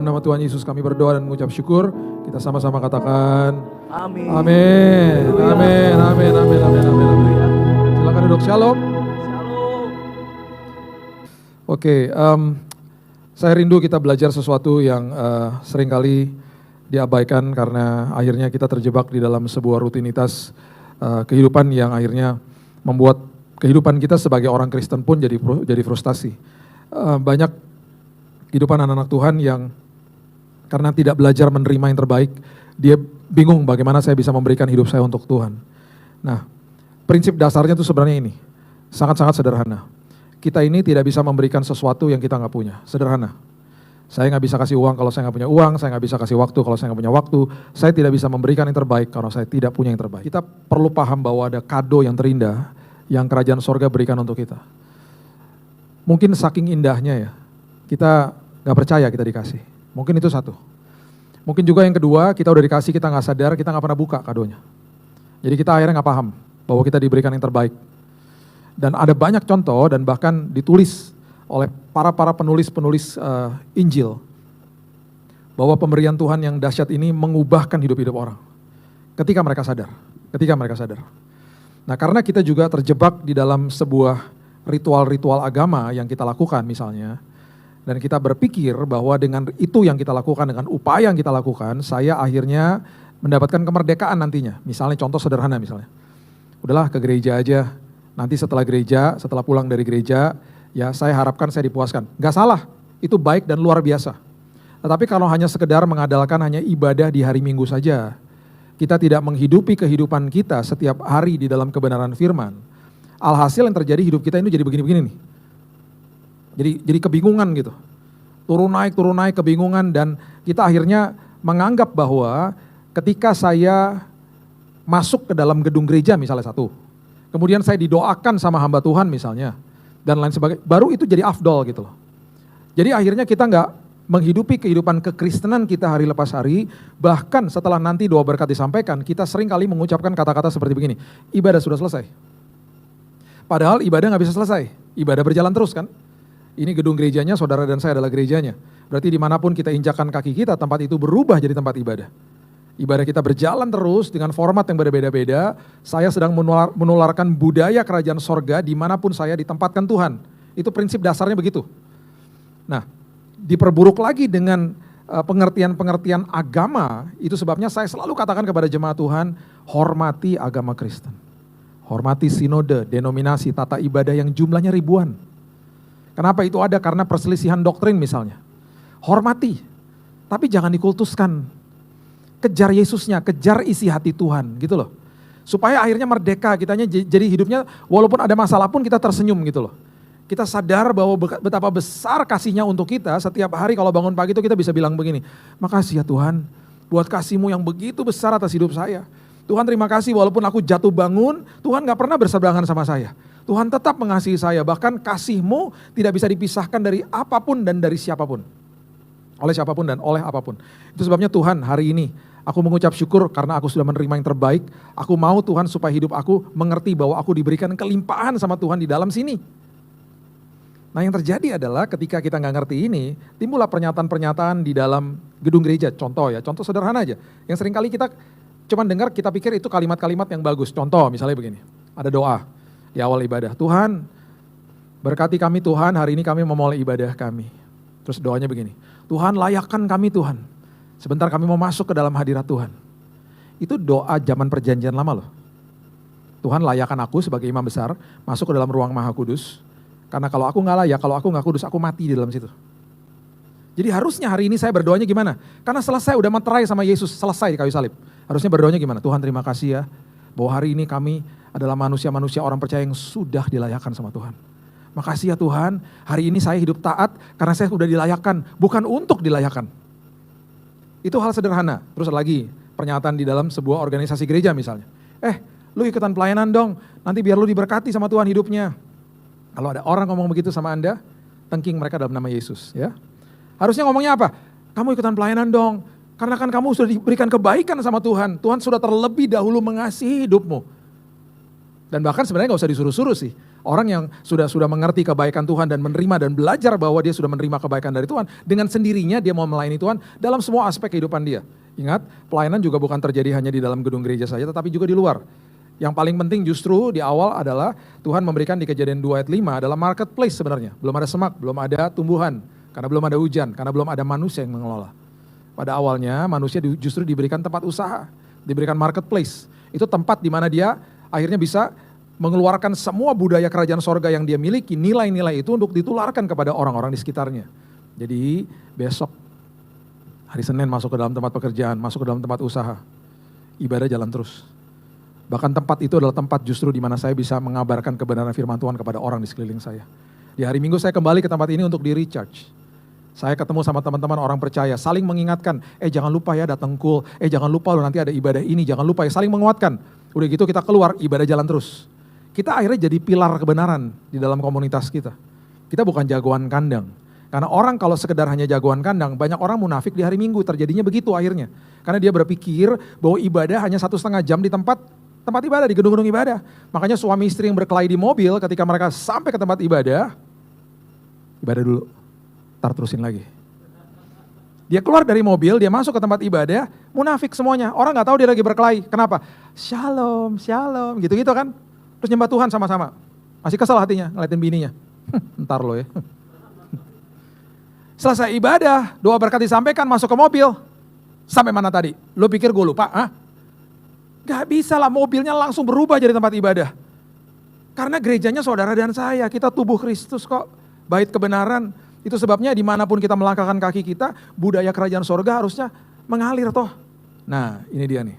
Nama Tuhan Yesus kami berdoa dan mengucap syukur. Kita sama-sama katakan Amin. amin. Amin. Amin. Amin. Amin. Amin. Amin. Silakan duduk. Shalom. Shalom. Oke, saya rindu kita belajar sesuatu yang seringkali diabaikan karena akhirnya kita terjebak di dalam sebuah rutinitas kehidupan yang akhirnya membuat kehidupan kita sebagai orang Kristen pun jadi frustasi. Banyak kehidupan anak-anak Tuhan yang karena tidak belajar menerima yang terbaik, dia bingung bagaimana saya bisa memberikan hidup saya untuk Tuhan. Nah, prinsip dasarnya itu sebenarnya ini, sangat-sangat sederhana. Kita ini tidak bisa memberikan sesuatu yang kita nggak punya, sederhana. Saya nggak bisa kasih uang kalau saya nggak punya uang, saya nggak bisa kasih waktu kalau saya nggak punya waktu, saya tidak bisa memberikan yang terbaik kalau saya tidak punya yang terbaik. Kita perlu paham bahwa ada kado yang terindah yang kerajaan sorga berikan untuk kita. Mungkin saking indahnya ya, kita nggak percaya kita dikasih. Mungkin itu satu. Mungkin juga yang kedua, kita udah dikasih, kita nggak sadar, kita nggak pernah buka kadonya. Jadi kita akhirnya nggak paham bahwa kita diberikan yang terbaik. Dan ada banyak contoh dan bahkan ditulis oleh para penulis-penulis Injil bahwa pemberian Tuhan yang dahsyat ini mengubahkan hidup-hidup orang. Ketika mereka sadar. Nah, karena kita juga terjebak di dalam sebuah ritual-ritual agama yang kita lakukan misalnya, dan kita berpikir bahwa dengan itu yang kita lakukan, dengan upaya yang kita lakukan, saya akhirnya mendapatkan kemerdekaan nantinya. Misalnya contoh sederhana misalnya, udahlah ke gereja aja, nanti setelah pulang dari gereja, ya saya harapkan saya dipuaskan. Gak salah, itu baik dan luar biasa. Tetapi kalau hanya sekedar mengandalkan hanya ibadah di hari Minggu saja, kita tidak menghidupi kehidupan kita setiap hari di dalam kebenaran firman, alhasil yang terjadi hidup kita ini jadi begini-begini nih. Jadi kebingungan gitu, turun naik kebingungan, dan kita akhirnya menganggap bahwa ketika saya masuk ke dalam gedung gereja misalnya satu, kemudian saya didoakan sama hamba Tuhan misalnya, dan lain sebagainya, baru itu jadi afdol gitu loh. Jadi akhirnya kita nggak menghidupi kehidupan kekristenan kita hari lepas hari, bahkan setelah nanti doa berkat disampaikan, kita sering kali mengucapkan kata-kata seperti begini, ibadah sudah selesai. Padahal ibadah nggak bisa selesai, ibadah berjalan terus kan. Ini gedung gerejanya, saudara dan saya adalah gerejanya. Berarti dimanapun kita injakkan kaki kita, tempat itu berubah jadi tempat ibadah. Ibadah kita berjalan terus dengan format yang berbeda-beda. Saya sedang menularkan budaya kerajaan sorga dimanapun saya ditempatkan Tuhan. Itu prinsip dasarnya begitu. Nah, diperburuk lagi dengan pengertian-pengertian agama, itu sebabnya saya selalu katakan kepada jemaat Tuhan, hormati agama Kristen. Hormati sinode, denominasi, tata ibadah yang jumlahnya ribuan. Kenapa itu ada? Karena perselisihan doktrin misalnya. Hormati, tapi jangan dikultuskan. Kejar Yesusnya, kejar isi hati Tuhan gitu loh. Supaya akhirnya merdeka, kitanya jadi hidupnya walaupun ada masalah pun kita tersenyum gitu loh. Kita sadar bahwa betapa besar kasihnya untuk kita, setiap hari kalau bangun pagi itu kita bisa bilang begini, makasih ya Tuhan buat kasih-Mu yang begitu besar atas hidup saya. Tuhan terima kasih walaupun aku jatuh bangun, Tuhan gak pernah berseberangan sama saya. Tuhan tetap mengasihi saya, bahkan kasih-Mu tidak bisa dipisahkan dari apapun dan dari siapapun. Oleh siapapun dan oleh apapun. Itu sebabnya Tuhan hari ini, aku mengucap syukur karena aku sudah menerima yang terbaik. Aku mau Tuhan supaya hidup aku mengerti bahwa aku diberikan kelimpahan sama Tuhan di dalam sini. Nah yang terjadi adalah ketika kita gak ngerti ini, timbullah pernyataan-pernyataan di dalam gedung gereja. Contoh sederhana aja. Yang seringkali kita cuman dengar, kita pikir itu kalimat-kalimat yang bagus. Contoh misalnya begini, ada doa di awal ibadah, Tuhan berkati kami Tuhan, hari ini kami memulai ibadah kami. Terus doanya begini, Tuhan layakkan kami Tuhan, sebentar kami mau masuk ke dalam hadirat Tuhan. Itu doa zaman perjanjian lama loh. Tuhan layakkan aku sebagai imam besar, masuk ke dalam ruang maha kudus, karena kalau aku gak layak, kalau aku gak kudus, aku mati di dalam situ. Jadi harusnya hari ini saya berdoanya gimana? Karena selesai udah materai sama Yesus, selesai di kayu salib. Harusnya berdoanya gimana? Tuhan terima kasih ya, bahwa hari ini kami adalah manusia-manusia orang percaya yang sudah dilayakkan sama Tuhan. Makasih ya Tuhan, hari ini saya hidup taat karena saya sudah dilayakkan, bukan untuk dilayakkan. Itu hal sederhana. Terus lagi pernyataan di dalam sebuah organisasi gereja misalnya. Lu ikutan pelayanan dong, nanti biar lu diberkati sama Tuhan hidupnya. Kalau ada orang ngomong begitu sama Anda, tengking mereka dalam nama Yesus. Ya. Harusnya ngomongnya apa? Kamu ikutan pelayanan dong, karena kan kamu sudah diberikan kebaikan sama Tuhan. Tuhan sudah terlebih dahulu mengasihi hidupmu. Dan bahkan sebenarnya gak usah disuruh-suruh sih. Orang yang sudah mengerti kebaikan Tuhan dan menerima dan belajar bahwa dia sudah menerima kebaikan dari Tuhan, dengan sendirinya dia mau melayani Tuhan dalam semua aspek kehidupan dia. Ingat, pelayanan juga bukan terjadi hanya di dalam gedung gereja saja, tetapi juga di luar. Yang paling penting justru di awal adalah Tuhan memberikan di Kejadian 2 ayat 5 adalah marketplace sebenarnya. Belum ada semak, belum ada tumbuhan, karena belum ada hujan, karena belum ada manusia yang mengelola. Pada awalnya manusia justru diberikan tempat usaha, diberikan marketplace. Itu tempat di mana dia akhirnya bisa mengeluarkan semua budaya kerajaan sorga yang dia miliki, nilai-nilai itu untuk ditularkan kepada orang-orang di sekitarnya. Jadi besok, hari Senin masuk ke dalam tempat pekerjaan, masuk ke dalam tempat usaha, ibadah jalan terus. Bahkan tempat itu adalah tempat justru di mana saya bisa mengabarkan kebenaran firman Tuhan kepada orang di sekeliling saya. Di hari Minggu saya kembali ke tempat ini untuk di recharge. Saya ketemu sama teman-teman orang percaya, saling mengingatkan, jangan lupa ya datang cool, jangan lupa lo nanti ada ibadah ini, jangan lupa ya, saling menguatkan. Udah gitu kita keluar, ibadah jalan terus. Kita akhirnya jadi pilar kebenaran di dalam komunitas kita. Kita bukan jagoan kandang. Karena orang kalau sekedar hanya jagoan kandang, banyak orang munafik di hari Minggu, terjadinya begitu akhirnya. Karena dia berpikir bahwa ibadah hanya 1,5 jam di tempat ibadah, di gedung-gedung ibadah. Makanya suami istri yang berkelahi di mobil ketika mereka sampai ke tempat ibadah dulu, tar terusin lagi. Dia keluar dari mobil, dia masuk ke tempat ibadah, munafik semuanya. Orang gak tahu dia lagi berkelahi. Kenapa? Shalom, shalom, gitu-gitu kan. Terus nyembah Tuhan sama-sama. Masih kesel hatinya, ngeliatin bininya. Ntar lo ya. Selesai ibadah, doa berkat disampaikan, masuk ke mobil. Sampai mana tadi? Lo pikir gue lupa? Gak bisa lah, mobilnya langsung berubah jadi tempat ibadah. Karena gerejanya saudara dan saya, kita tubuh Kristus kok. Bait kebenaran, itu sebabnya dimanapun kita melangkahkan kaki kita, budaya kerajaan sorga harusnya mengalir toh. Nah ini dia nih.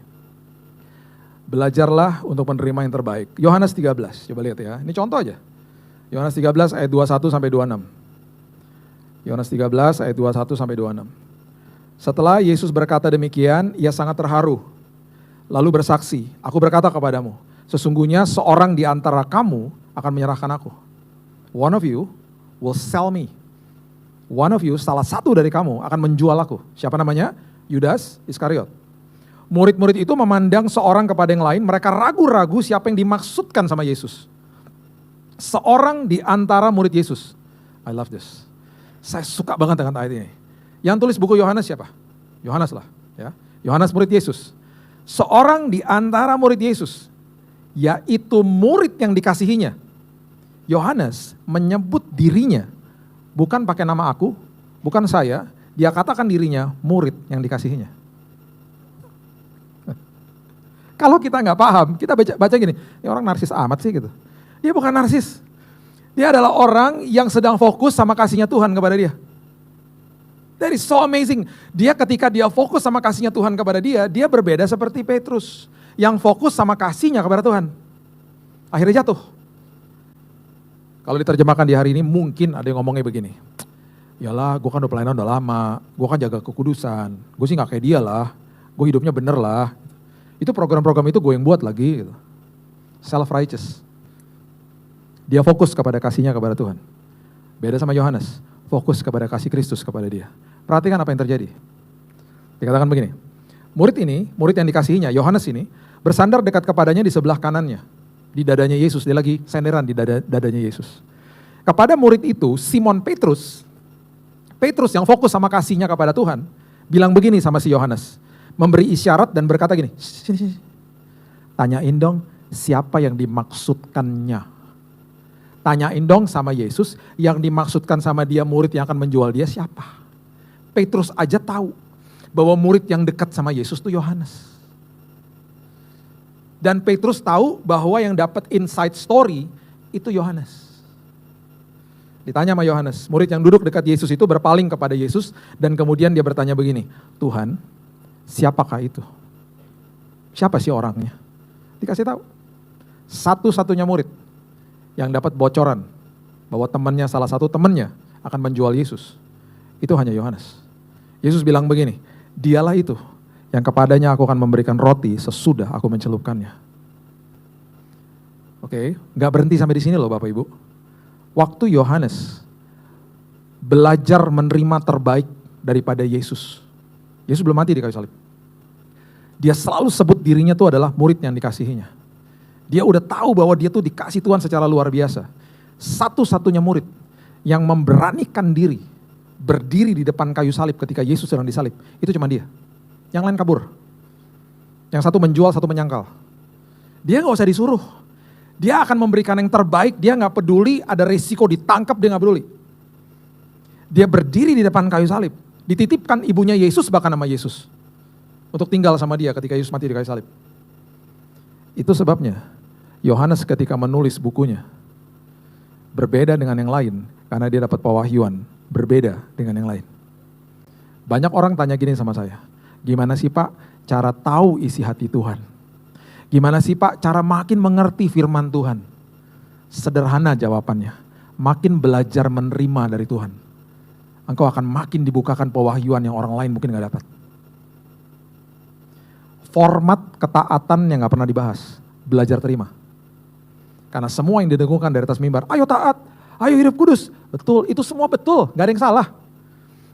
Belajarlah untuk menerima yang terbaik. Yohanes 13, coba lihat ya, ini contoh aja. Yohanes 13 ayat 21 sampai 26. Yohanes 13 ayat 21 sampai 26. Setelah Yesus berkata demikian, ia sangat terharu. Lalu bersaksi, aku berkata kepadamu, sesungguhnya seorang di antara kamu akan menyerahkan aku. One of you will sell me. One of you, salah satu dari kamu akan menjual aku. Siapa namanya? Yudas Iskariot. Murid-murid itu memandang seorang kepada yang lain, mereka ragu-ragu siapa yang dimaksudkan sama Yesus. Seorang di antara murid Yesus. I love this. Saya suka banget dengan ayat ini. Yang tulis buku Yohanes siapa? Yohanes lah. Ya. Yohanes murid Yesus. Seorang di antara murid Yesus, yaitu murid yang dikasihinya. Yohanes menyebut dirinya, bukan pakai nama aku, bukan saya, dia katakan dirinya murid yang dikasihinya. Kalau kita nggak paham, kita baca gini, ini orang narsis amat sih gitu. Dia bukan narsis, dia adalah orang yang sedang fokus sama kasihnya Tuhan kepada dia. That is so amazing. Dia ketika dia fokus sama kasihnya Tuhan kepada dia, dia berbeda seperti Petrus yang fokus sama kasihnya kepada Tuhan. Akhirnya jatuh. Kalau diterjemahkan di hari ini mungkin ada yang ngomongnya begini. Yalah, gue kan udah pelayanan udah lama, gue kan jaga kekudusan, gue sih gak kayak dia lah, gue hidupnya bener lah. Itu program-program itu gue yang buat lagi. Gitu. Self-righteous. Dia fokus kepada kasihnya kepada Tuhan. Beda sama Yohanes, fokus kepada kasih Kristus kepada dia. Perhatikan apa yang terjadi. Dikatakan begini, murid yang dikasihinya, Yohanes ini, bersandar dekat kepadanya di sebelah kanannya. Di dadanya Yesus, dia lagi senderan di dadanya Yesus. Kepada murid itu, Simon Petrus yang fokus sama kasihnya kepada Tuhan, bilang begini sama si Yohanes, memberi isyarat dan berkata gini, sini. Tanyain dong siapa yang dimaksudkannya. Tanyain dong sama Yesus, yang dimaksudkan sama dia murid yang akan menjual dia siapa. Petrus aja tahu bahwa murid yang dekat sama Yesus itu Yohanes. Dan Petrus tahu bahwa yang dapat inside story itu Yohanes. Ditanya sama Yohanes, murid yang duduk dekat Yesus itu berpaling kepada Yesus dan kemudian dia bertanya begini, Tuhan, siapakah itu? Siapa sih orangnya? Dikasih tahu. Satu-satunya murid yang dapat bocoran bahwa temannya, salah satu temannya akan menjual Yesus. Itu hanya Yohanes. Yesus bilang begini, dialah itu yang kepadanya aku akan memberikan roti sesudah aku mencelupkannya. Oke, gak berhenti sampai di sini loh Bapak Ibu. Waktu Yohanes belajar menerima terbaik daripada Yesus. Yesus belum mati di kayu salib. Dia selalu sebut dirinya itu adalah murid yang dikasihinya. Dia udah tahu bahwa dia tuh dikasih Tuhan secara luar biasa. Satu-satunya murid yang memberanikan diri berdiri di depan kayu salib ketika Yesus sedang disalib, itu cuma dia. Yang lain kabur. Yang satu menjual, satu menyangkal. Dia gak usah disuruh. Dia akan memberikan yang terbaik, dia gak peduli ada resiko ditangkap, dia gak peduli. Dia berdiri di depan kayu salib. Dititipkan ibunya Yesus bahkan nama Yesus. Untuk tinggal sama dia ketika Yesus mati di kayu salib. Itu sebabnya Yohanes ketika menulis bukunya berbeda dengan yang lain karena dia dapat pewahyuan berbeda dengan yang lain. Banyak orang tanya gini sama saya, gimana sih Pak cara tahu isi hati Tuhan? Gimana sih Pak cara makin mengerti firman Tuhan? Sederhana jawabannya, makin belajar menerima dari Tuhan. Engkau akan makin dibukakan pewahyuan yang orang lain mungkin gak dapat. Format ketaatan yang gak pernah dibahas, belajar terima. Karena semua yang didengungkan dari atas mimbar, ayo taat, ayo hidup kudus. Betul, itu semua betul, gak ada yang salah.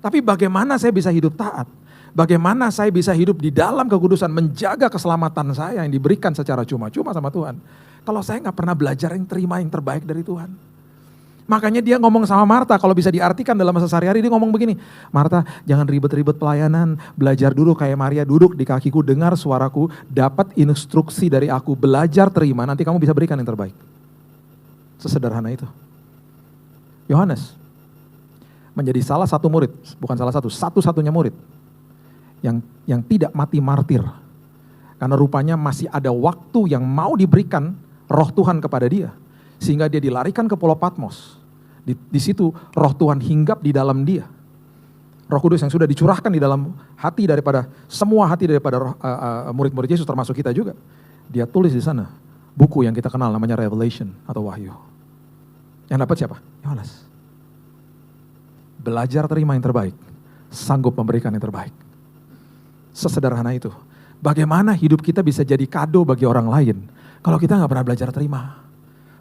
Tapi bagaimana saya bisa hidup taat? Bagaimana saya bisa hidup di dalam kekudusan, menjaga keselamatan saya yang diberikan secara cuma-cuma sama Tuhan. Kalau saya gak pernah belajar yang terima yang terbaik dari Tuhan. Makanya dia ngomong sama Marta, kalau bisa diartikan dalam masa sehari-hari, dia ngomong begini, Marta jangan ribet-ribet pelayanan, belajar dulu kayak Maria duduk di kakiku, dengar suaraku, dapat instruksi dari aku, belajar terima, nanti kamu bisa berikan yang terbaik. Sesederhana itu. Yohanes menjadi salah satu murid, bukan salah satu, satu-satunya murid yang tidak mati martir. Karena rupanya masih ada waktu yang mau diberikan roh Tuhan kepada dia. Sehingga dia dilarikan ke Pulau Patmos. Di situ roh Tuhan hinggap di dalam dia. Roh Kudus yang sudah dicurahkan di dalam hati daripada semua hati daripada murid-murid Yesus termasuk kita juga. Dia tulis di sana buku yang kita kenal namanya Revelation atau Wahyu. Yang dapat siapa? Yohanes. Belajar terima yang terbaik, sanggup memberikan yang terbaik. Sesederhana itu. Bagaimana hidup kita bisa jadi kado bagi orang lain kalau kita gak pernah belajar terima.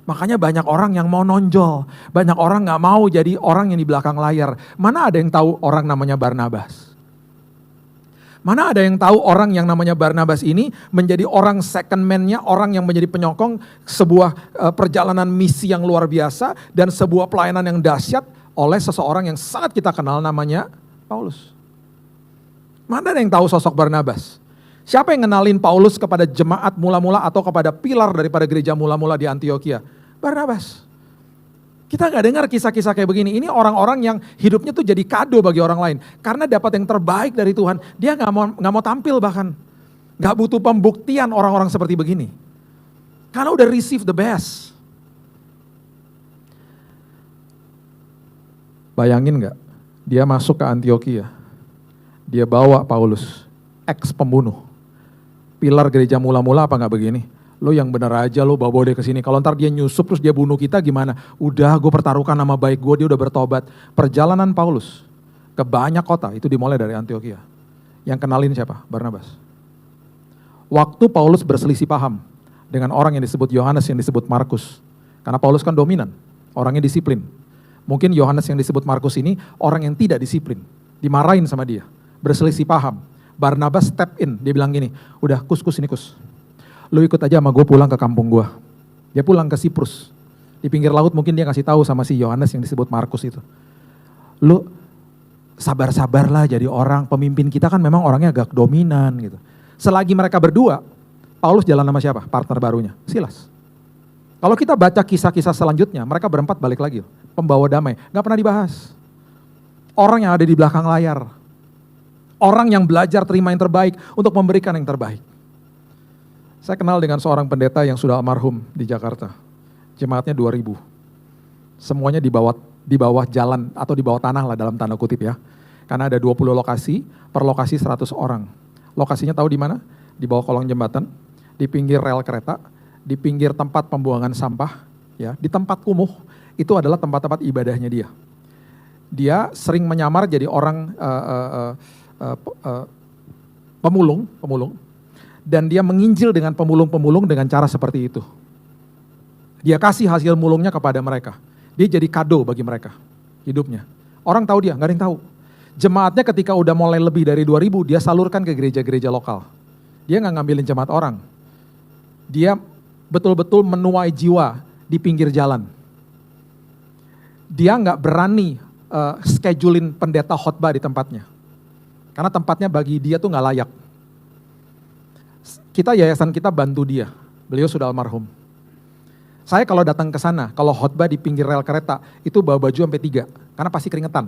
Makanya banyak orang yang mau nonjol, banyak orang gak mau jadi orang yang di belakang layar. Mana ada yang tahu orang namanya Barnabas? Mana ada yang tahu orang yang namanya Barnabas ini menjadi orang second man-nya, orang yang menjadi penyokong sebuah perjalanan misi yang luar biasa dan sebuah pelayanan yang dahsyat oleh seseorang yang sangat kita kenal namanya Paulus. Mana ada yang tahu sosok Barnabas? Siapa yang ngenalin Paulus kepada jemaat mula-mula atau kepada pilar daripada gereja mula-mula di Antioquia? Barnabas. Kita gak dengar kisah-kisah kayak begini. Ini orang-orang yang hidupnya tuh jadi kado bagi orang lain. Karena dapat yang terbaik dari Tuhan. Dia gak mau tampil bahkan. Gak butuh pembuktian orang-orang seperti begini. Karena udah receive the best. Bayangin gak? Dia masuk ke Antioquia. Dia bawa Paulus. Ex-pembunuh. Pilar gereja mula-mula apa gak begini? Lo yang benar aja lo bawa dia ke sini. Kalau ntar dia nyusup terus dia bunuh kita gimana? Udah gue pertaruhkan nama baik gue, dia udah bertobat. Perjalanan Paulus ke banyak kota itu dimulai dari Antioquia. Yang kenalin siapa? Barnabas. Waktu Paulus berselisih paham dengan orang yang disebut Yohanes yang disebut Markus. Karena Paulus kan dominan, orangnya disiplin. Mungkin Yohanes yang disebut Markus ini orang yang tidak disiplin. Dimarahin sama dia, berselisih paham. Barnabas step in, dia bilang gini, udah kus ini kus. Lu ikut aja sama gue pulang ke kampung gue. Dia pulang ke Siprus. Di pinggir laut mungkin dia ngasih tahu sama si Yohanes yang disebut Markus itu. Lu sabar-sabarlah jadi orang, pemimpin kita kan memang orangnya agak dominan gitu. Selagi mereka berdua, Paulus jalan sama siapa? Partner barunya, Silas. Kalau kita baca kisah-kisah selanjutnya, mereka berempat balik lagi. Pembawa damai, gak pernah dibahas. Orang yang ada di belakang layar. Orang yang belajar terima yang terbaik untuk memberikan yang terbaik. Saya kenal dengan seorang pendeta yang sudah almarhum di Jakarta. Jemaatnya 2000. Semuanya di bawah jalan atau di bawah tanah lah dalam tanda kutip ya. Karena ada 20 lokasi, per lokasi 100 orang. Lokasinya tahu di mana? Di bawah kolong jembatan, di pinggir rel kereta, di pinggir tempat pembuangan sampah, ya, di tempat kumuh, itu adalah tempat-tempat ibadahnya dia. Dia sering menyamar jadi orang pemulung, dan dia menginjil dengan pemulung-pemulung dengan cara seperti itu. Dia kasih hasil mulungnya kepada mereka. Dia jadi kado bagi mereka hidupnya. Orang tahu dia, gak ada yang tahu. Jemaatnya ketika udah mulai lebih dari 2000, dia salurkan ke gereja-gereja lokal. Dia gak ngambilin jemaat orang. Dia betul-betul menuai jiwa di pinggir jalan. Dia nggak berani schedulein pendeta khotbah di tempatnya. Karena tempatnya bagi dia tuh nggak layak. Yayasan kita bantu dia. Beliau sudah almarhum. Saya kalau datang ke sana, kalau khotbah di pinggir rel kereta, itu bawa baju sampai 3, karena pasti keringetan.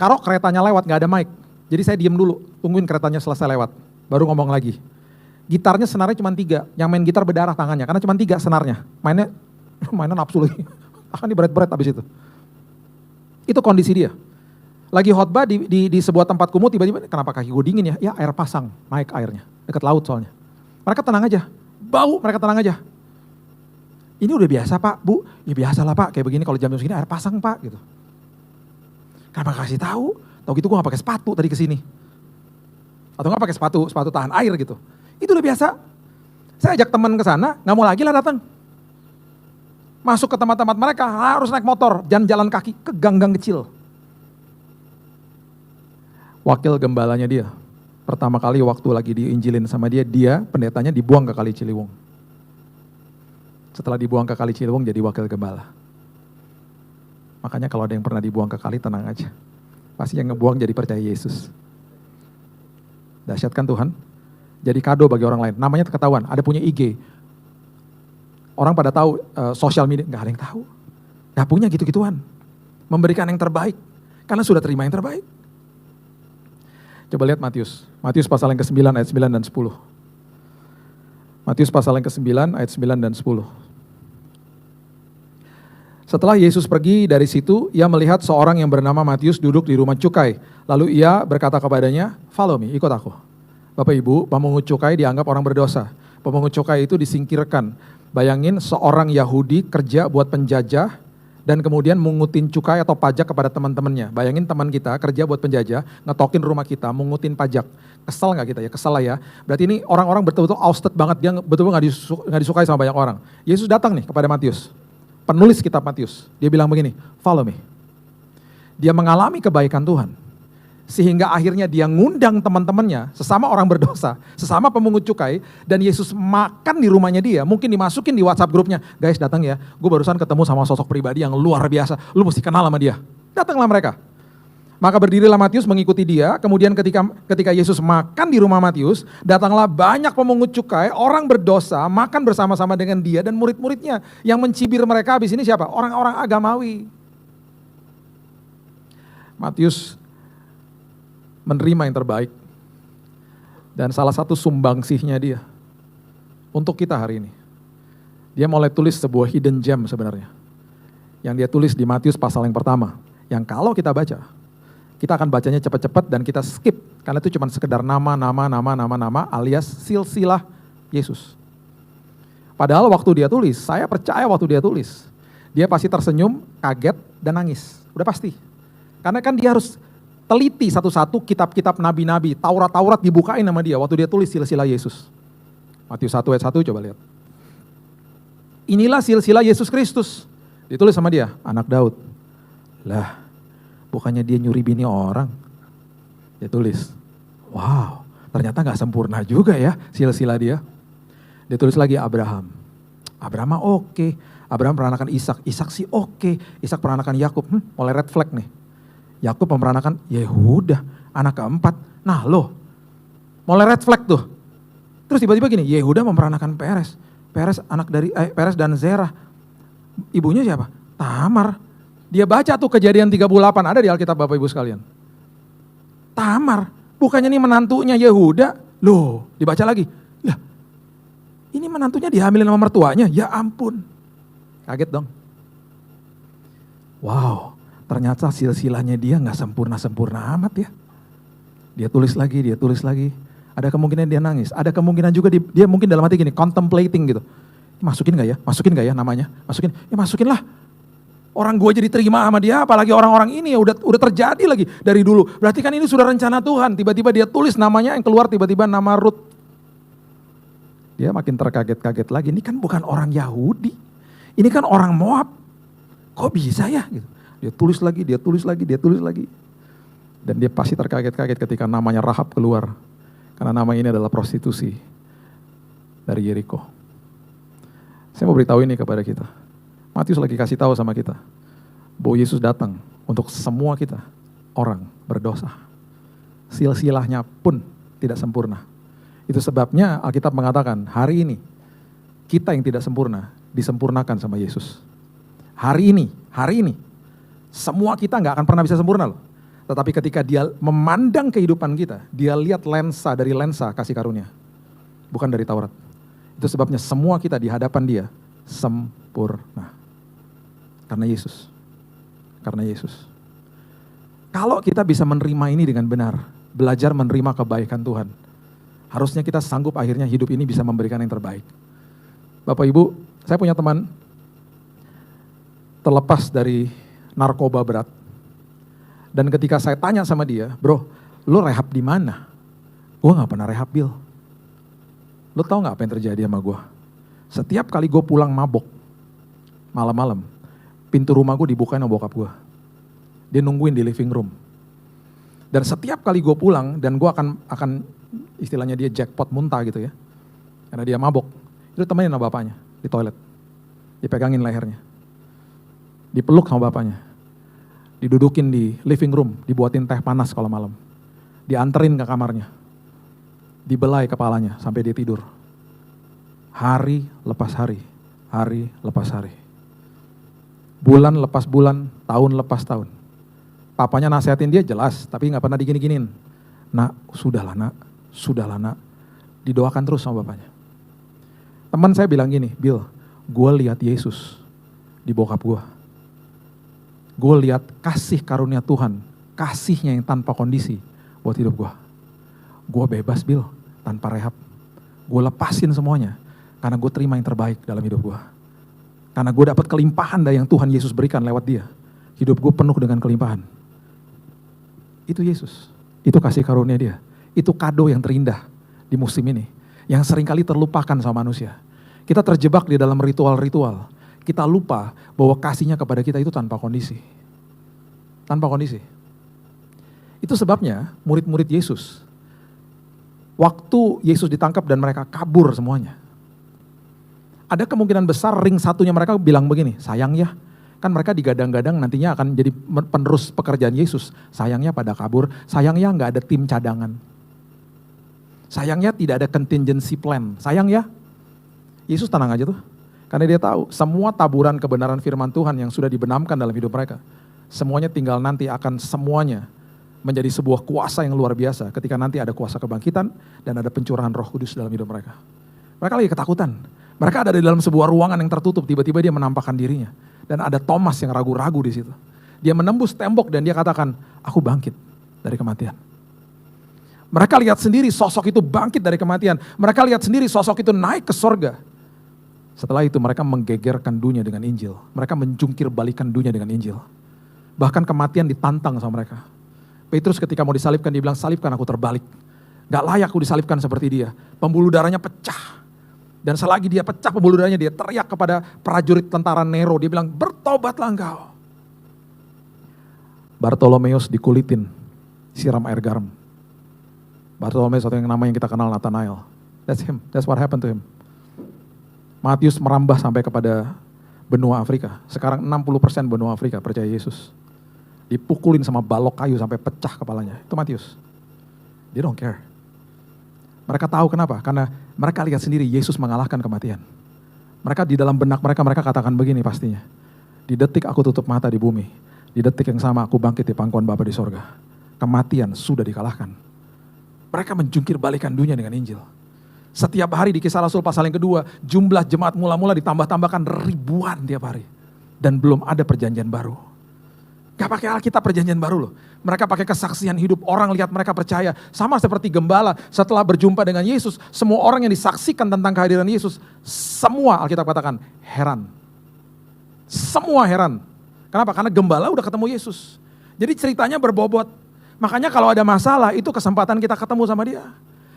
Kalau keretanya lewat, nggak ada mic. Jadi saya diem dulu, tungguin keretanya selesai lewat, baru ngomong lagi. Gitarnya senarnya cuma 3, yang main gitar berdarah tangannya, karena cuma 3 senarnya. Mainnya nafsu lagi, akan diberat-berat abis itu. Itu kondisi dia. Lagi khotbah di sebuah tempat kumuh, tiba-tiba, kenapa kaki gue dingin ya? Ya air pasang, naik airnya, dekat laut soalnya. Mereka tenang aja, bau mereka tenang aja. Ini udah biasa Pak, Bu, ya biasa lah Pak, kayak begini kalau jam segini air pasang Pak gitu. Kenapa kasih tahu gitu gue gak pakai sepatu tadi kesini. Atau gak pakai sepatu tahan air gitu. Itu udah biasa. Saya ajak teman ke sana, gak mau lagi lah datang. Masuk ke tempat-tempat mereka harus naik motor, jangan jalan kaki ke gang-gang kecil. Wakil gembalanya dia, pertama kali waktu lagi diinjilin sama dia pendetanya dibuang ke Kali Ciliwung. Setelah dibuang ke Kali Ciliwung jadi wakil gembala. Makanya kalau ada yang pernah dibuang ke kali, tenang aja. Pasti yang ngebuang jadi percaya Yesus. Dahsyat kan Tuhan? Jadi kado bagi orang lain. Namanya ketahuan, ada punya IG. Orang pada tahu sosial media, gak ada yang tahu. Gak punya gitu-gituan. Memberikan yang terbaik, karena sudah terima yang terbaik. Coba lihat Matius. Matius pasal yang ke-9 ayat 9 dan 10. Matius pasal yang ke-9 ayat 9 dan 10. Setelah Yesus pergi dari situ, ia melihat seorang yang bernama Matius duduk di rumah cukai. Lalu ia berkata kepadanya, "Follow me, ikut aku." Bapak Ibu, pemungut cukai dianggap orang berdosa. Pemungut cukai itu disingkirkan. Bayangin seorang Yahudi kerja buat penjajah dan kemudian mengutin cukai atau pajak kepada teman-temannya. Bayangin teman kita kerja buat penjajah, ngetokin rumah kita, mengutin pajak. Kesel gak kita ya? Kesel lah ya. Berarti ini orang-orang betul-betul ousted banget, dia betul-betul gak disukai sama banyak orang. Yesus datang nih kepada Matius. Penulis kitab Matius, dia bilang begini, "Follow me." Dia mengalami kebaikan Tuhan, sehingga akhirnya dia ngundang teman-temannya, sesama orang berdosa, sesama pemungut cukai, dan Yesus makan di rumahnya dia, mungkin dimasukin di WhatsApp grupnya, "Guys datang ya, gue barusan ketemu sama sosok pribadi yang luar biasa, lu mesti kenal sama dia." Datanglah mereka. Maka berdirilah Matius mengikuti dia, kemudian ketika Yesus makan di rumah Matius, datanglah banyak pemungut cukai, orang berdosa, makan bersama-sama dengan dia dan murid-muridnya. Yang mencibir mereka habis ini siapa? Orang-orang agamawi. Matius menerima yang terbaik. Dan salah satu sumbangsihnya dia, untuk kita hari ini. Dia mulai tulis sebuah hidden gem sebenarnya. Yang dia tulis di Matius pasal yang pertama. Yang kalau kita baca, kita akan bacanya cepat-cepat dan kita skip. Karena itu cuma sekedar nama alias silsilah Yesus. Padahal waktu dia tulis, saya percaya waktu dia tulis, dia pasti tersenyum, kaget, dan nangis. Udah pasti. Karena kan dia harus teliti satu-satu kitab-kitab nabi-nabi, Taurat-Taurat dibukain sama dia waktu dia tulis silsilah Yesus. Matius 1 ayat 1 coba lihat. Inilah silsilah Yesus Kristus. Ditulis sama dia, anak Daud. Lah, bukannya dia nyuri bini orang. Dia tulis, wow, ternyata gak sempurna juga ya silsilah dia. Dia tulis lagi Abraham. Abraham mah oke. Abraham peranakan Ishak. Ishak sih oke. Ishak peranakan Yakub. Mulai red flag nih. Yakub memperanakan Yehuda, anak keempat. Nah loh, mulai red flag tuh. Terus tiba-tiba gini, Yehuda memperanakan Peres. Peres dan Zerah. Ibunya siapa? Tamar. Dia baca tuh Kejadian 38, ada di Alkitab Bapak Ibu sekalian. Tamar, bukannya ini menantunya Yehuda? Loh, dibaca lagi. Lah, ini menantunya dihamilin sama mertuanya? Ya ampun. Kaget dong. Wow, ternyata silsilahnya dia gak sempurna-sempurna amat ya. Dia tulis lagi. Ada kemungkinan dia nangis, ada kemungkinan juga dia mungkin dalam hati gini, contemplating gitu. Masukin gak ya namanya? Masukin lah. Orang gue jadi terima sama dia, apalagi orang-orang ini ya udah terjadi lagi dari dulu. Berarti kan ini sudah rencana Tuhan. Tiba-tiba dia tulis namanya yang keluar tiba-tiba nama Ruth. Dia makin terkaget-kaget lagi. Ini kan bukan orang Yahudi. Ini kan orang Moab. Kok bisa ya? Gitu. Dia tulis lagi. Dan dia pasti terkaget-kaget ketika namanya Rahab keluar. Karena nama ini adalah prostitusi dari Yeriko. Saya mau beritahu ini kepada kita. Matius lagi kasih tahu sama kita bahwa Yesus datang untuk semua kita, orang berdosa. Silsilahnya pun tidak sempurna. Itu sebabnya Alkitab mengatakan, hari ini kita yang tidak sempurna disempurnakan sama Yesus. Hari ini, semua kita nggak akan pernah bisa sempurna loh. Tetapi ketika dia memandang kehidupan kita, dia lihat dari lensa kasih karunia. Bukan dari Taurat. Itu sebabnya semua kita di hadapan dia sempurna. Karena Yesus. Kalau kita bisa menerima ini dengan benar, belajar menerima kebaikan Tuhan, harusnya kita sanggup akhirnya hidup ini bisa memberikan yang terbaik. Bapak Ibu, saya punya teman terlepas dari narkoba berat. Dan ketika saya tanya sama dia, bro, lu rehab di mana? Gue gak pernah rehab, Bill. Lu tahu gak apa yang terjadi sama gue? Setiap kali gue pulang mabok, malam-malam, pintu rumah gue dibukain sama bokap gue. Dia nungguin di living room. Dan setiap kali gue pulang, dan gue akan istilahnya dia jackpot muntah gitu ya. Karena dia mabok. Itu temenin sama bapaknya di toilet. Dipegangin lehernya. Dipeluk sama bapaknya. Didudukin di living room, dibuatin teh panas kalau malam. Dianterin ke kamarnya. Dibelai kepalanya sampai dia tidur. Hari lepas hari. Hari lepas hari. Bulan lepas bulan, tahun lepas tahun. Papanya nasihatin dia jelas, tapi gak pernah digini-giniin. Nak, sudahlah nak. Didoakan terus sama bapaknya. Teman saya bilang gini, Bill, gue lihat Yesus di bokap gue. Gue lihat kasih karunia Tuhan, kasihnya yang tanpa kondisi buat hidup gue. Gue bebas, Bill, tanpa rehab. Gue lepasin semuanya, karena gue terima yang terbaik dalam hidup gue. Karena gue dapat kelimpahan dari yang Tuhan Yesus berikan lewat dia. Hidup gue penuh dengan kelimpahan. Itu Yesus, itu kasih karunia dia. Itu kado yang terindah di musim ini, yang seringkali terlupakan sama manusia. Kita terjebak di dalam ritual-ritual. Kita lupa bahwa kasihnya kepada kita itu tanpa kondisi. Tanpa kondisi. Itu sebabnya murid-murid Yesus, waktu Yesus ditangkap dan mereka kabur semuanya, ada kemungkinan besar ring satunya mereka bilang begini, sayang ya, kan mereka digadang-gadang nantinya akan jadi penerus pekerjaan Yesus. Sayangnya pada kabur, sayangnya nggak ada tim cadangan. Sayangnya tidak ada contingency plan, sayang ya. Yesus tenang aja tuh, karena dia tahu semua taburan kebenaran firman Tuhan yang sudah dibenamkan dalam hidup mereka, semuanya tinggal nanti akan semuanya menjadi sebuah kuasa yang luar biasa ketika nanti ada kuasa kebangkitan dan ada pencurahan Roh Kudus dalam hidup mereka. Mereka lagi ketakutan. Mereka ada di dalam sebuah ruangan yang tertutup, tiba-tiba dia menampakkan dirinya. Dan ada Thomas yang ragu-ragu di situ. Dia menembus tembok dan dia katakan, aku bangkit dari kematian. Mereka lihat sendiri sosok itu bangkit dari kematian. Mereka lihat sendiri sosok itu naik ke sorga. Setelah itu mereka menggegerkan dunia dengan Injil. Mereka menjungkir balikan dunia dengan Injil. Bahkan kematian ditantang sama mereka. Petrus ketika mau disalibkan, dia bilang, salibkan aku terbalik. Gak layak aku disalibkan seperti dia. Pembuluh darahnya pecah. Dan selagi dia pecah pembuluh darahnya, dia teriak kepada prajurit tentara Nero. Dia bilang, bertobatlah engkau. Bartolomeus dikulitin, siram air garam. Bartolomeus atau yang nama yang kita kenal Nathanael. That's him, that's what happened to him. Matius merambah sampai kepada benua Afrika. Sekarang 60% benua Afrika percaya Yesus. Dipukulin sama balok kayu sampai pecah kepalanya. Itu Matius. They don't care. Mereka tahu kenapa? Karena mereka lihat sendiri Yesus mengalahkan kematian. Mereka di dalam benak mereka katakan begini pastinya. Di detik aku tutup mata di bumi, di detik yang sama aku bangkit di pangkuan Bapa di sorga. Kematian sudah dikalahkan. Mereka menjungkir balikan dunia dengan Injil. Setiap hari di Kisah Rasul pasal yang kedua, jumlah jemaat mula-mula ditambah-tambahkan ribuan tiap hari. Dan belum ada perjanjian baru. Gak pakai Alkitab perjanjian baru loh. Mereka pakai kesaksian hidup, orang lihat mereka percaya. Sama seperti gembala setelah berjumpa dengan Yesus, semua orang yang disaksikan tentang kehadiran Yesus, semua Alkitab katakan heran. Semua heran. Kenapa? Karena gembala udah ketemu Yesus. Jadi ceritanya berbobot. Makanya kalau ada masalah, itu kesempatan kita ketemu sama dia.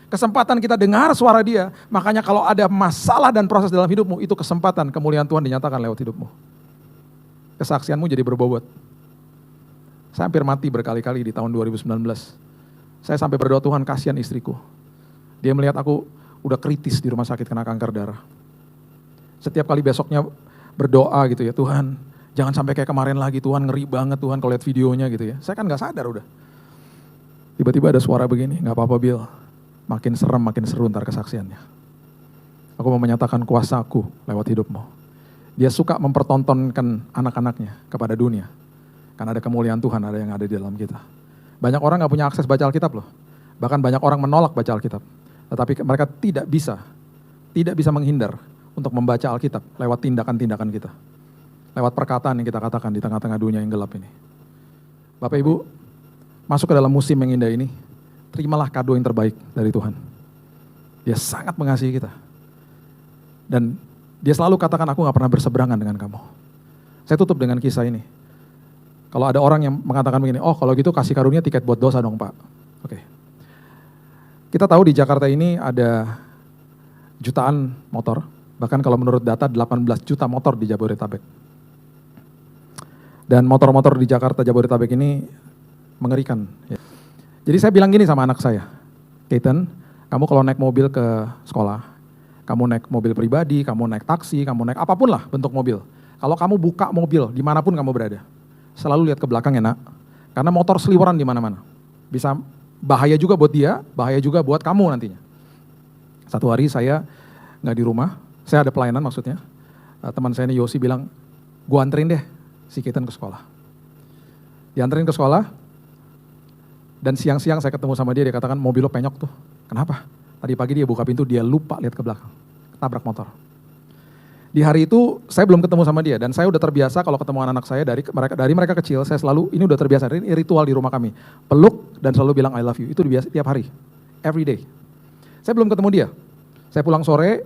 Kesempatan kita dengar suara dia. Makanya kalau ada masalah dan proses dalam hidupmu, itu kesempatan kemuliaan Tuhan dinyatakan lewat hidupmu. Kesaksianmu jadi berbobot. Saya hampir mati berkali-kali di tahun 2019. Saya sampai berdoa, Tuhan kasihan istriku. Dia melihat aku udah kritis di rumah sakit kena kanker darah. Setiap kali besoknya berdoa gitu ya, Tuhan jangan sampai kayak kemarin lagi, Tuhan ngeri banget Tuhan kalau lihat videonya gitu ya. Saya kan gak sadar udah. Tiba-tiba ada suara begini, gak apa-apa Bill, makin serem makin seru ntar kesaksiannya. Aku mau menyatakan kuasaku lewat hidupmu. Dia suka mempertontonkan anak-anaknya kepada dunia. Karena ada kemuliaan Tuhan, ada yang ada di dalam kita. Banyak orang gak punya akses baca Alkitab loh. Bahkan banyak orang menolak baca Alkitab. Tetapi mereka tidak bisa menghindar untuk membaca Alkitab lewat tindakan-tindakan kita. Lewat perkataan yang kita katakan di tengah-tengah dunia yang gelap ini. Bapak Ibu, masuk ke dalam musim yang indah ini, terimalah kado yang terbaik dari Tuhan. Dia sangat mengasihi kita. Dan dia selalu katakan, aku gak pernah berseberangan dengan kamu. Saya tutup dengan kisah ini. Kalau ada orang yang mengatakan begini, oh kalau gitu kasih karunia tiket buat dosa dong Pak. Oke. Kita tahu di Jakarta ini ada jutaan motor. Bahkan kalau menurut data 18 juta motor di Jabodetabek. Dan motor-motor di Jakarta Jabodetabek ini mengerikan. Jadi saya bilang gini sama anak saya, Keaton, kamu kalau naik mobil ke sekolah, kamu naik mobil pribadi, kamu naik taksi, kamu naik apapun lah bentuk mobil. Kalau kamu buka mobil dimanapun kamu berada, selalu lihat ke belakang ya nak, karena motor seliweran di mana-mana. Bisa bahaya juga buat dia, bahaya juga buat kamu nantinya. Satu hari saya nggak di rumah, saya ada pelayanan maksudnya. Teman saya ini Yosi bilang, gua anterin deh si Keaton ke sekolah. Dianterin ke sekolah, dan siang-siang saya ketemu sama dia katakan mobil lo penyok tuh. Kenapa? Tadi pagi dia buka pintu, dia lupa lihat ke belakang, tabrak motor. Di hari itu saya belum ketemu sama dia dan saya udah terbiasa kalau ketemu anak-anak saya dari mereka kecil, saya selalu, ini udah terbiasa, ini ritual di rumah kami. Peluk dan selalu bilang I love you, itu biasa tiap hari, every day. Saya belum ketemu dia. Saya pulang sore,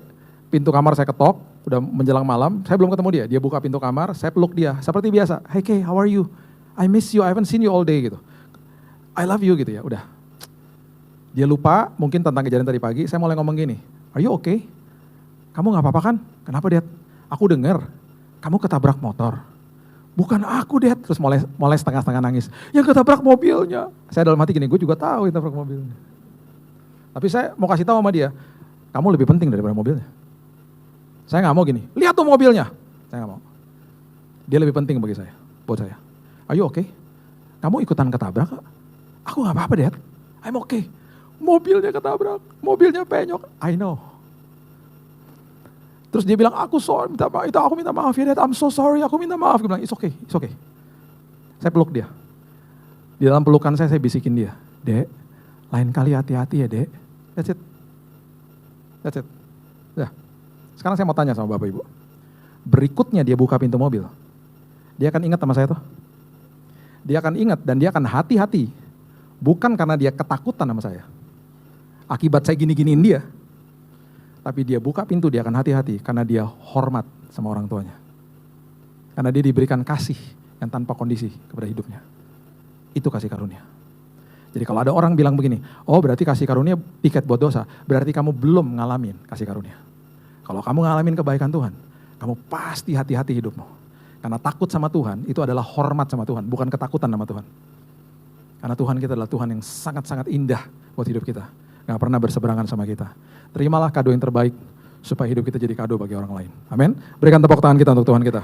pintu kamar saya ketok, udah menjelang malam, saya belum ketemu dia. Dia buka pintu kamar, saya peluk dia, seperti biasa. Hey Kay, how are you? I miss you, I haven't seen you all day gitu. I love you gitu ya, udah. Dia lupa mungkin tentang kejadian tadi pagi, saya mulai ngomong gini, are you okay? Kamu gak apa-apa kan? Kenapa Dad? Aku dengar, kamu ketabrak motor. Bukan aku Dad, terus mulai setengah-setengah nangis. Yang ketabrak mobilnya. Saya dalam hati gini, gue juga tahu yang ketabrak mobilnya. Tapi saya mau kasih tahu sama dia, kamu lebih penting daripada mobilnya. Saya gak mau gini, lihat tuh mobilnya. Saya gak mau. Dia lebih penting bagi saya, buat saya. Are you okay? Kamu ikutan ketabrak kak? Aku gak apa-apa Dad, I'm okay. Mobilnya ketabrak, mobilnya penyok, I know. Terus dia bilang, aku minta maaf ya Dad, I'm so sorry, aku minta maaf. Dia bilang, it's okay. Saya peluk dia. Di dalam pelukan saya bisikin dia, Dek, lain kali hati-hati ya Dek. That's it. Ya. Sekarang saya mau tanya sama Bapak Ibu. Berikutnya dia buka pintu mobil, dia akan ingat sama saya tuh. Dia akan ingat dan dia akan hati-hati. Bukan karena dia ketakutan sama saya. Akibat saya gini-giniin dia. Tapi dia buka pintu, dia akan hati-hati. Karena dia hormat sama orang tuanya. Karena dia diberikan kasih yang tanpa kondisi kepada hidupnya. Itu kasih karunia. Jadi kalau ada orang bilang begini, oh berarti kasih karunia tiket buat dosa. Berarti kamu belum ngalamin kasih karunia. Kalau kamu ngalamin kebaikan Tuhan, kamu pasti hati-hati hidupmu. Karena takut sama Tuhan, itu adalah hormat sama Tuhan. Bukan ketakutan sama Tuhan. Karena Tuhan kita adalah Tuhan yang sangat-sangat indah buat hidup kita. Gak pernah berseberangan sama kita. Terimalah kado yang terbaik supaya hidup kita jadi kado bagi orang lain. Amin. Berikan tepuk tangan kita untuk Tuhan kita.